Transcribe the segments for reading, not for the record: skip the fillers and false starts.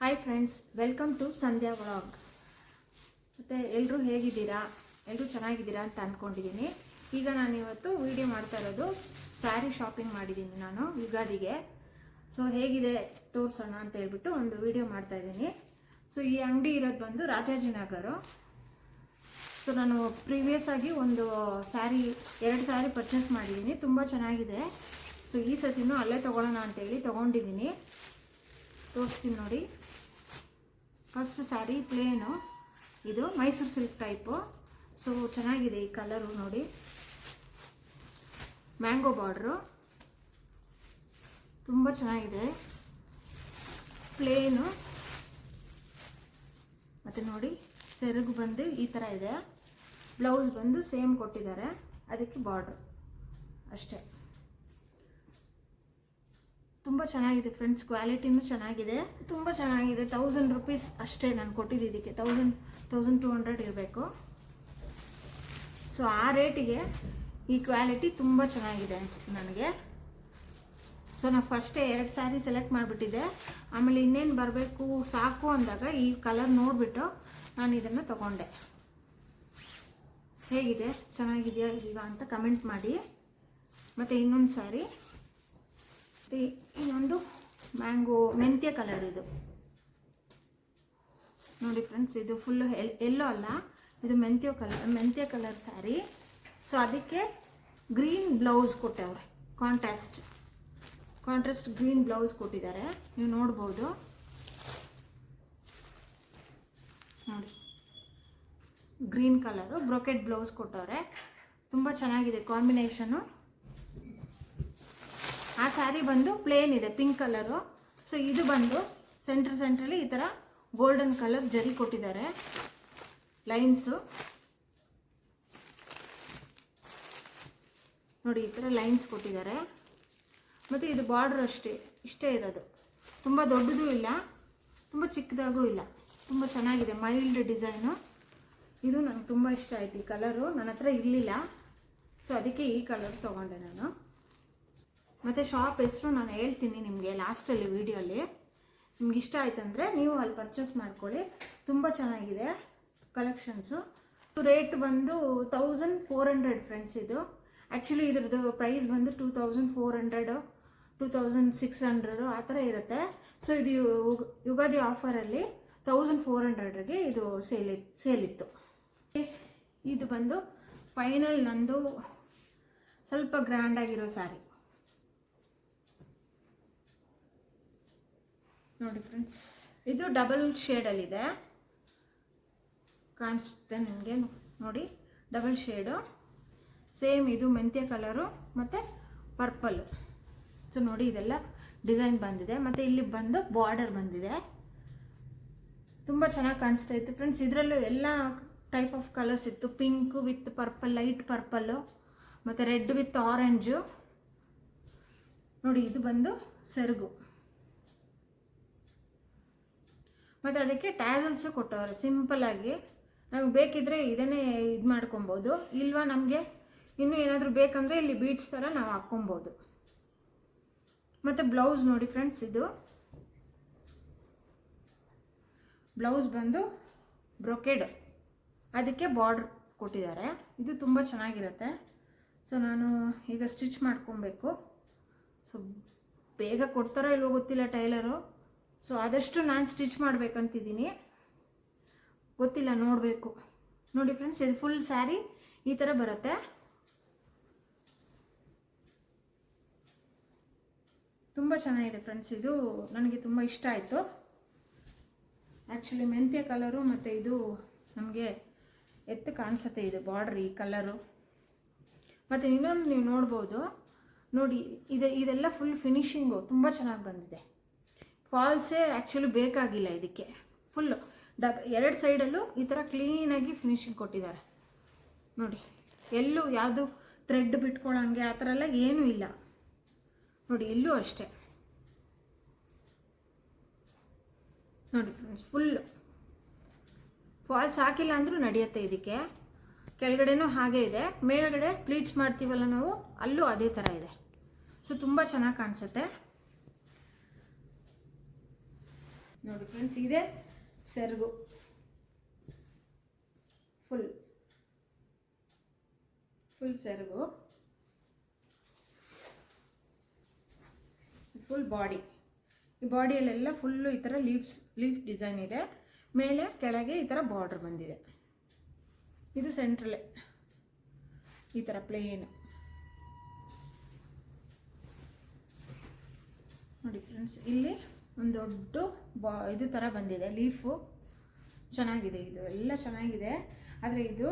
Hi friends, welcome to Sandhya vlog. ಮತ್ತು ಎಲ್ಲರೂ ಹೇಗಿದ್ದೀರಾ? ಎಲ್ಲರೂ ಚೆನ್ನಾಗಿದ್ದೀರಾ ಅಂತ ಅಂದ್ಕೊಂಡಿದ್ದೀನಿ. ಈಗ ನಾನು ಇವತ್ತು ವಿಡಿಯೋ ಮಾಡ್ತಾ ಇರೋದು ಸ್ಯಾರಿ ಶಾಪಿಂಗ್ ಮಾಡಿದ್ದೀನಿ ನಾನು ಯುಗಾದಿಗೆ. ಸೊ ಹೇಗಿದೆ ತೋರಿಸೋಣ ಅಂತ ಹೇಳ್ಬಿಟ್ಟು ಒಂದು ವಿಡಿಯೋ ಮಾಡ್ತಾ ಇದ್ದೀನಿ. ಸೊ ಈ ಅಂಗಡಿ ಇರೋದು ಬಂದು ರಾಜಾಜಿನಗರ. ಸೊ ನಾನು ಪ್ರೀವಿಯಸ್ ಆಗಿ ಒಂದು ಎರಡು ಸ್ಯಾರಿ ಪರ್ಚೇಸ್ ಮಾಡಿದ್ದೀನಿ, ತುಂಬ ಚೆನ್ನಾಗಿದೆ. ಸೊ ಈ ಸತಿನೂ ಅಲ್ಲೇ ತೊಗೊಳ್ಳೋಣ ಅಂತೇಳಿ ತೊಗೊಂಡಿದ್ದೀನಿ, ತೋರಿಸ್ತೀನಿ ನೋಡಿ. ಫಸ್ಟ್ ಸ್ಯಾರಿ ಪ್ಲೇನು, ಇದು ಮೈಸೂರು ಸಿಲ್ಕ್ ಟೈಪು. ಸೊ ಚೆನ್ನಾಗಿದೆ ಈ ಕಲರು ನೋಡಿ, ಮ್ಯಾಂಗೋ ಬಾರ್ಡ್ರು ತುಂಬ ಚೆನ್ನಾಗಿದೆ. ಪ್ಲೇನು ಮತ್ತು ನೋಡಿ ಸೆರಗು ಬಂದು ಈ ಥರ ಇದೆ. ಬ್ಲೌಸ್ ಬಂದು ಸೇಮ್ ಕೊಟ್ಟಿದ್ದಾರೆ, ಅದಕ್ಕೆ ಬಾರ್ಡ್ರು ಅಷ್ಟೇ. ತುಂಬ ಚೆನ್ನಾಗಿದೆ ಫ್ರೆಂಡ್ಸ್, ಕ್ವಾಲಿಟಿನೂ ಚೆನ್ನಾಗಿದೆ, ತುಂಬ ಚೆನ್ನಾಗಿದೆ. 1000 ರುಪೀಸ್ ಅಷ್ಟೇ ನಾನು ಕೊಟ್ಟಿದ್ದು ಇದಕ್ಕೆ. 1200 ಇರಬೇಕು. ಸೊ ಆ ರೇಟಿಗೆ ಈ ಕ್ವಾಲಿಟಿ ತುಂಬ ಚೆನ್ನಾಗಿದೆ ಅನಿಸ್ತು ನನಗೆ. ಸೊ ನಾನು ಫಸ್ಟೇ 2 ಸ್ಯಾರಿ ಸೆಲೆಕ್ಟ್ ಮಾಡಿಬಿಟ್ಟಿದ್ದೆ. ಆಮೇಲೆ ಇನ್ನೇನು ಬರಬೇಕು ಸಾಕು ಅಂದಾಗ ಈ ಕಲರ್ ನೋಡಿಬಿಟ್ಟು ನಾನು ಇದನ್ನು ತಗೊಂಡೆ. ಹೇಗಿದೆ, ಚೆನ್ನಾಗಿದೆಯಾ ಈಗ ಅಂತ ಕಮೆಂಟ್ ಮಾಡಿ. ಮತ್ತು ಇನ್ನೊಂದು ಸ್ಯಾರಿ, ಇನ್ನೊಂದು ಮ್ಯಾಂಗೋ ಮೆಂತ್ಯ ಕಲರ್. ಇದು ನೋಡಿ ಫ್ರೆಂಡ್ಸ್, ಇದು ಫುಲ್ಲು ಎಲ್ಲೋ ಅಲ್ಲ, ಇದು ಮೆಂತ್ಯ ಕಲರ್ ಸ್ಯಾರಿ. ಸೊ ಅದಕ್ಕೆ ಗ್ರೀನ್ ಬ್ಲೌಸ್ ಕೊಟ್ಟವ್ರೆ, ಕಾಂಟ್ರಾಸ್ಟ್ ಗ್ರೀನ್ ಬ್ಲೌಸ್ ಕೊಟ್ಟಿದ್ದಾರೆ, ನೀವು ನೋಡ್ಬೋದು ನೋಡಿ. ಗ್ರೀನ್ ಕಲರು ಬ್ರೊಕೆಟ್ ಬ್ಲೌಸ್ ಕೊಟ್ಟವ್ರೆ, ತುಂಬ ಚೆನ್ನಾಗಿದೆ ಕಾಂಬಿನೇಷನು. ಆ ಸ್ಯಾರಿ ಬಂದು ಪ್ಲೇನ್ ಇದೆ, ಪಿಂಕ್ ಕಲರು. ಸೊ ಇದು ಬಂದು ಸೆಂಟ್ರಲ್ಲಿ ಈ ಥರ ಗೋಲ್ಡನ್ ಕಲರ್ ಜರಿ ಕೊಟ್ಟಿದ್ದಾರೆ, ಲೈನ್ಸು ನೋಡಿ, ಈ ಥರ ಲೈನ್ಸ್ ಕೊಟ್ಟಿದ್ದಾರೆ. ಮತ್ತು ಇದು ಬಾರ್ಡರ್ ಇಷ್ಟೇ ಇರೋದು, ತುಂಬ ದೊಡ್ಡದೂ ಇಲ್ಲ, ತುಂಬ ಚಿಕ್ಕದಾಗೂ ಇಲ್ಲ, ತುಂಬ ಚೆನ್ನಾಗಿದೆ. Mild design. ಇದು ನನಗೆ ತುಂಬ ಇಷ್ಟ ಆಯಿತು ಈ ಕಲರು, ನನ್ನ ಹತ್ರ ಇರಲಿಲ್ಲ. ಸೊ ಅದಕ್ಕೆ ಈ ಕಲರ್ ತೊಗೊಂಡೆ ನಾನು. ಮತ್ತು ಶಾಪ್ ಹೆಸರು ನಾನು ಹೇಳ್ತೀನಿ ನಿಮಗೆ ಲಾಸ್ಟಲ್ಲಿ ವಿಡಿಯೋಲಿ. ನಿಮ್ಗೆ ಇಷ್ಟ ಆಯ್ತಂದರೆ ನೀವು ಅಲ್ಲಿ ಪರ್ಚೇಸ್ ಮಾಡ್ಕೊಳ್ಳಿ, ತುಂಬ ಚೆನ್ನಾಗಿದೆ ಕಲೆಕ್ಷನ್ಸು. ರೇಟ್ ಬಂದು 1400 ಫ್ರೆಂಡ್ಸ್. ಇದು ಆ್ಯಕ್ಚುಲಿ ಇದ್ರದ್ದು ಪ್ರೈಸ್ ಬಂದು 2400, 2600 ಆ ಥರ ಇರುತ್ತೆ. ಸೊ ಇದು ಯುಗಾದಿ ಆಫರಲ್ಲಿ 1400ಗೆ ಇದು ಸೇಲಿತ್ತು. ಇದು ಬಂದು ಫೈನಲ್ ನಂದು ಸ್ವಲ್ಪ ಗ್ರ್ಯಾಂಡಾಗಿರೋ ಸ್ಯಾರಿ ನೋಡಿ ಫ್ರೆಂಡ್ಸ್. ಇದು ಡಬಲ್ ಶೇಡಲ್ಲಿದೆ, ಕಾಣಿಸುತ್ತೆ ನಿಮಗೆ ನೋಡಿ, ಡಬಲ್ ಶೇಡು. ಸೇಮ್ ಇದು ಮೆಂತ್ಯ ಕಲರು ಮತ್ತು ಪರ್ಪಲ್ಲು. ಸೊ ನೋಡಿ, ಇದೆಲ್ಲ ಡಿಸೈನ್ ಬಂದಿದೆ. ಮತ್ತು ಇಲ್ಲಿ ಬಂದು ಬಾರ್ಡರ್ ಬಂದಿದೆ, ತುಂಬ ಚೆನ್ನಾಗಿ ಕಾಣಿಸ್ತಾ ಇತ್ತು ಫ್ರೆಂಡ್ಸ್. ಇದರಲ್ಲೂ ಎಲ್ಲ ಟೈಪ್ ಆಫ್ ಕಲರ್ಸ್ ಇತ್ತು, pink with purple, light purple, ಮತ್ತು ರೆಡ್ ವಿತ್ ಆರೆಂಜು ನೋಡಿ. ಇದು ಬಂದು ಸೆರಗು, ಮತ್ತು ಅದಕ್ಕೆ ಟ್ಯಾಸಲ್ಸು ಕೊಟ್ಟವ್ರೆ ಸಿಂಪಲ್ಲಾಗಿ. ನಮ್ಗೆ ಬೇಕಿದ್ರೆ ಇದನ್ನೇ ಇದು ಮಾಡ್ಕೊಬೋದು, ಇಲ್ವಾ ನಮಗೆ ಇನ್ನೂ ಏನಾದರೂ ಬೇಕಂದರೆ ಇಲ್ಲಿ ಬೀಡ್ಸ್ ಥರ ನಾವು ಹಾಕ್ಕೊಬೋದು. ಮತ್ತು ಬ್ಲೌಸ್ ನೋಡಿ ಫ್ರೆಂಡ್ಸ್, ಇದು ಬ್ಲೌಸ್ ಬಂದು ಬ್ರೊಕೆಡ್, ಅದಕ್ಕೆ ಬಾರ್ಡ್ರ್ ಕೊಟ್ಟಿದ್ದಾರೆ. ಇದು ತುಂಬ ಚೆನ್ನಾಗಿರುತ್ತೆ. ಸೊ ನಾನು ಈಗ ಸ್ಟಿಚ್ ಮಾಡ್ಕೊಬೇಕು. ಸೊ ಬೇಗ ಕೊಡ್ತಾರೋ ಇಲ್ವೋ ಗೊತ್ತಿಲ್ಲ ಟೈಲರು. ಸೊ ಆದಷ್ಟು ನಾನು ಸ್ಟಿಚ್ ಮಾಡಬೇಕಂತಿದ್ದೀನಿ, ಗೊತ್ತಿಲ್ಲ, ನೋಡಬೇಕು. ನೋಡಿ ಫ್ರೆಂಡ್ಸ್, ಇದು ಫುಲ್ ಸ್ಯಾರಿ ಈ ಥರ ಬರುತ್ತೆ. ತುಂಬ ಚೆನ್ನಾಗಿದೆ ಫ್ರೆಂಡ್ಸ್, ಇದು ನನಗೆ ತುಂಬ ಇಷ್ಟ ಆಯಿತು. ಆ್ಯಕ್ಚುಲಿ ಮೆಂತ್ಯ ಕಲರು ಮತ್ತು ಇದು ನಮಗೆ ಎತ್ತು ಕಾಣಿಸುತ್ತೆ, ಇದು ಬಾರ್ಡ್ರ್ ಈ ಕಲರು. ಮತ್ತು ಇನ್ನೊಂದು ನೀವು ನೋಡ್ಬೋದು ನೋಡಿ, ಇದೆಲ್ಲ ಫುಲ್ ಫಿನಿಶಿಂಗು ತುಂಬ ಚೆನ್ನಾಗಿ ಬಂದಿದೆ. ಫಾಲ್ಸೇ ಆ್ಯಕ್ಚುಲಿ ಬೇಕಾಗಿಲ್ಲ ಇದಕ್ಕೆ. ಫುಲ್ಲು ಎರಡು ಸೈಡಲ್ಲೂ ಈ ಥರ ಕ್ಲೀನಾಗಿ ಫಿನಿಶಿಂಗ್ ಕೊಟ್ಟಿದ್ದಾರೆ ನೋಡಿ. ಎಲ್ಲೂ ಯಾವುದು ಥ್ರೆಡ್ ಬಿಟ್ಕೊಳ್ಳೋಂಗೆ ಆ ಥರ ಎಲ್ಲ ಏನೂ ಇಲ್ಲ ನೋಡಿ. ಎಲ್ಲೂ ಅಷ್ಟೇ ನೋಡಿ ಫ್ರೆಂಡ್ಸ್, ಫುಲ್ಲು ಫಾಲ್ಸ್ ಹಾಕಿಲ್ಲ ಅಂದರೂ ನಡೆಯುತ್ತೆ ಇದಕ್ಕೆ. ಕೆಳಗಡೆನೂ ಹಾಗೆ ಇದೆ, ಮೇಲ್ಗಡೆ ಪ್ಲೀಟ್ಸ್ ಮಾಡ್ತೀವಲ್ಲ ನಾವು, ಅಲ್ಲೂ ಅದೇ ಥರ ಇದೆ. ಸೊ ತುಂಬ ಚೆನ್ನಾಗಿ ಕಾಣಿಸುತ್ತೆ. ನೋಡಿ ಫ್ರೆಂಡ್ಸ್, ಇದೆ ಸೆರಗು, ಫುಲ್ ಸೆರಗು, ಫುಲ್ ಬಾಡಿ. ಈ ಬಾಡಿಯಲ್ಲೆಲ್ಲ ಫುಲ್ಲು ಈ ಥರ ಲೀಫ್ ಡಿಸೈನ್ ಇದೆ. ಮೇಲೆ ಕೆಳಗೆ ಈ ಥರ ಬಾರ್ಡರ್ ಬಂದಿದೆ. ಇದು ಸೆಂಟ್ರಲ್ಲೇ ಈ ಥರ ಪ್ಲೇನ್. ನೋಡಿ ಫ್ರೆಂಡ್ಸ್, ಇಲ್ಲಿ ಒಂದು ದೊಡ್ಡ ಇದು ಥರ ಬಂದಿದೆ ಲೀಫು. ಚೆನ್ನಾಗಿದೆ, ಇದು ಎಲ್ಲ ಚೆನ್ನಾಗಿದೆ. ಆದರೆ ಇದು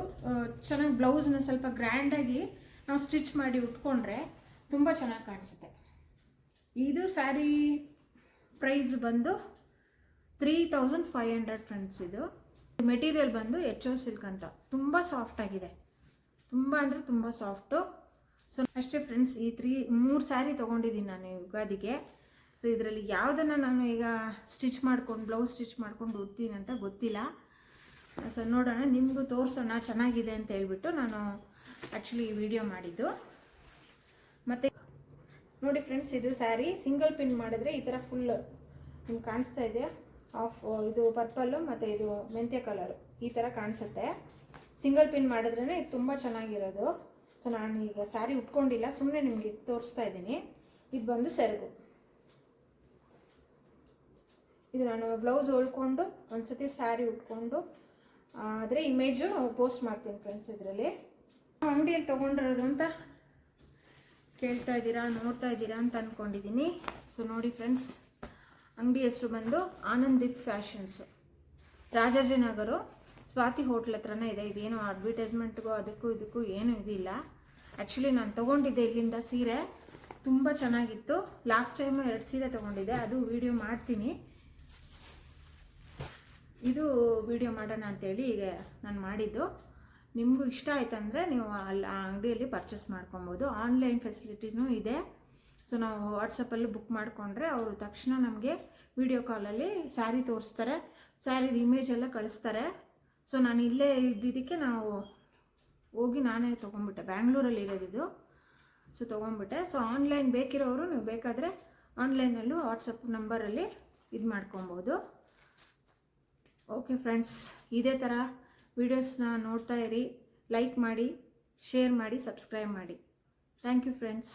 ಚೆನ್ನಾಗಿ ಬ್ಲೌಸ್ನ ಸ್ವಲ್ಪ ಗ್ರ್ಯಾಂಡಾಗಿ ನಾವು ಸ್ಟಿಚ್ ಮಾಡಿ ಉಟ್ಕೊಂಡ್ರೆ ತುಂಬ ಚೆನ್ನಾಗಿ ಕಾಣಿಸುತ್ತೆ. ಇದು ಸ್ಯಾರಿ ಪ್ರೈಸ್ ಬಂದು 3500 ಫ್ರೆಂಡ್ಸ್. ಇದು ಮೆಟೀರಿಯಲ್ ಬಂದು HO ಸಿಲ್ಕ್ ಅಂತ, ತುಂಬ ಸಾಫ್ಟ್ ಆಗಿದೆ, ತುಂಬ ಅಂದರೆ ತುಂಬ ಸಾಫ್ಟು. ಸೊ ಅಷ್ಟೇ ಫ್ರೆಂಡ್ಸ್, ಈ 3 ಸ್ಯಾರಿ ತೊಗೊಂಡಿದ್ದೀನಿ ನಾನು ಯುಗಾದಿಗೆ. ಸೊ ಇದರಲ್ಲಿ ಯಾವುದನ್ನು ನಾನು ಈಗ ಸ್ಟಿಚ್ ಮಾಡ್ಕೊಂಡು ಬ್ಲೌಸ್ ಸ್ಟಿಚ್ ಮಾಡ್ಕೊಂಡು ಉಡ್ತೀನಿ ಅಂತ ಗೊತ್ತಿಲ್ಲ. ಸೊ ನೋಡೋಣ, ನಿಮಗೂ ತೋರಿಸೋಣ ಚೆನ್ನಾಗಿದೆ ಅಂತ ಹೇಳ್ಬಿಟ್ಟು ನಾನು ಆ್ಯಕ್ಚುಲಿ ಈ ವಿಡಿಯೋ ಮಾಡಿದ್ದು. ಮತ್ತು ನೋಡಿ ಫ್ರೆಂಡ್ಸ್, ಇದು ಸ್ಯಾರಿ ಸಿಂಗಲ್ ಪಿನ್ ಮಾಡಿದ್ರೆ ಈ ಥರ ಫುಲ್ ನಿಮ್ಗೆ ಕಾಣಿಸ್ತಾ ಇದೆ. ಇದು ಪರ್ಪಲ್ಲು ಮತ್ತು ಇದು ಮೆಂತ್ಯ ಕಲರು ಈ ಥರ ಕಾಣಿಸುತ್ತೆ. ಸಿಂಗಲ್ ಪಿನ್ ಮಾಡಿದ್ರೇ ಇದು ತುಂಬ ಚೆನ್ನಾಗಿರೋದು. ಸೊ ನಾನು ಈಗ ಸ್ಯಾರಿ ಉಟ್ಕೊಂಡಿಲ್ಲ, ಸುಮ್ಮನೆ ನಿಮಗೆ ತೋರಿಸ್ತಾ ಇದ್ದೀನಿ. ಇದು ಬಂದು ಸೆರಗು. ಇದು ನಾನು ಬ್ಲೌಸ್ ಹೊಲ್ಕೊಂಡು ಒಂದ್ಸತಿ ಸ್ಯಾರಿ ಉಟ್ಕೊಂಡು ಆದರೆ ಇಮೇಜು ಪೋಸ್ಟ್ ಮಾಡ್ತೀನಿ ಫ್ರೆಂಡ್ಸ್. ಇದರಲ್ಲಿ ಅಂಗಡಿಯಲ್ಲಿ ತೊಗೊಂಡಿರೋದು ಅಂತ ಕೇಳ್ತಾ ಇದ್ದೀರಾ, ನೋಡ್ತಾ ಇದ್ದೀರಾ ಅಂತ ಅಂದ್ಕೊಂಡಿದ್ದೀನಿ. ಸೊ ನೋಡಿ ಫ್ರೆಂಡ್ಸ್, ಅಂಗಡಿ ಹೆಸರು ಬಂದು ಆನಂದಿತ್ ಫ್ಯಾಷನ್ಸು, ರಾಜಾಜಿನಗರ ಸ್ವಾತಿ ಹೋಟ್ಲ್ ಹತ್ರನೇ ಇದೆ. ಇದೇನು ಅಡ್ವರ್ಟೈಸ್ಮೆಂಟ್ಗೂ ಅದಕ್ಕೂ ಇದಕ್ಕೂ ಏನೂ ಇದಿಲ್ಲ. ಆ್ಯಕ್ಚುಲಿ ನಾನು ತೊಗೊಂಡಿದ್ದೆ ಇಲ್ಲಿಂದ ಸೀರೆ, ತುಂಬ ಚೆನ್ನಾಗಿತ್ತು. ಲಾಸ್ಟ್ ಟೈಮು 2 ಸೀರೆ ತೊಗೊಂಡಿದ್ದೆ, ಅದು ವಿಡಿಯೋ ಮಾಡ್ತೀನಿ. ಇದು ವಿಡಿಯೋ ಮಾಡೋಣ ಅಂತೇಳಿ ಈಗ ನಾನು ಮಾಡಿದ್ದು. ನಿಮಗೂ ಇಷ್ಟ ಆಯ್ತಂದರೆ ನೀವು ಅಲ್ಲಿ ಆ ಅಂಗಡಿಯಲ್ಲಿ ಪರ್ಚೇಸ್ ಮಾಡ್ಕೊಬೋದು. ಆನ್ಲೈನ್ ಫೆಸಿಲಿಟಿನೂ ಇದೆ. ಸೊ ನಾವು ವಾಟ್ಸಪ್ಪಲ್ಲಿ ಬುಕ್ ಮಾಡಿಕೊಂಡ್ರೆ ಅವರು ತಕ್ಷಣ ನಮಗೆ ವಿಡಿಯೋ ಕಾಲಲ್ಲಿ ಸ್ಯಾರಿ ತೋರಿಸ್ತಾರೆ, ಸ್ಯಾರಿದು ಇಮೇಜ್ ಎಲ್ಲ ಕಳಿಸ್ತಾರೆ. ಸೊ ನಾನು ಇಲ್ಲೇ ಇದ್ದಿದ್ದಕ್ಕೆ ನಾವು ಹೋಗಿ ನಾನೇ ತೊಗೊಂಡ್ಬಿಟ್ಟೆ, ಬ್ಯಾಂಗ್ಳೂರಲ್ಲಿ ಇರೋದಿದ್ದು. ಸೊ ತೊಗೊಂಡ್ಬಿಟ್ಟೆ. ಸೊ ಆನ್ಲೈನ್ ಬೇಕಿರೋರು ನೀವು ಬೇಕಾದರೆ ಆನ್ಲೈನಲ್ಲೂ ವಾಟ್ಸಪ್ ನಂಬರಲ್ಲಿ ಇದು ಮಾಡ್ಕೊಬೋದು. ಓಕೆ ಫ್ರೆಂಡ್ಸ್, ಇದೇ ಥರ ವೀಡಿಯೋಸ್ನ ನೋಡ್ತಾ ಇರಿ, ಲೈಕ್ ಮಾಡಿ, ಶೇರ್ ಮಾಡಿ, ಸಬ್ಸ್ಕ್ರೈಬ್ ಮಾಡಿ. Thank you friends.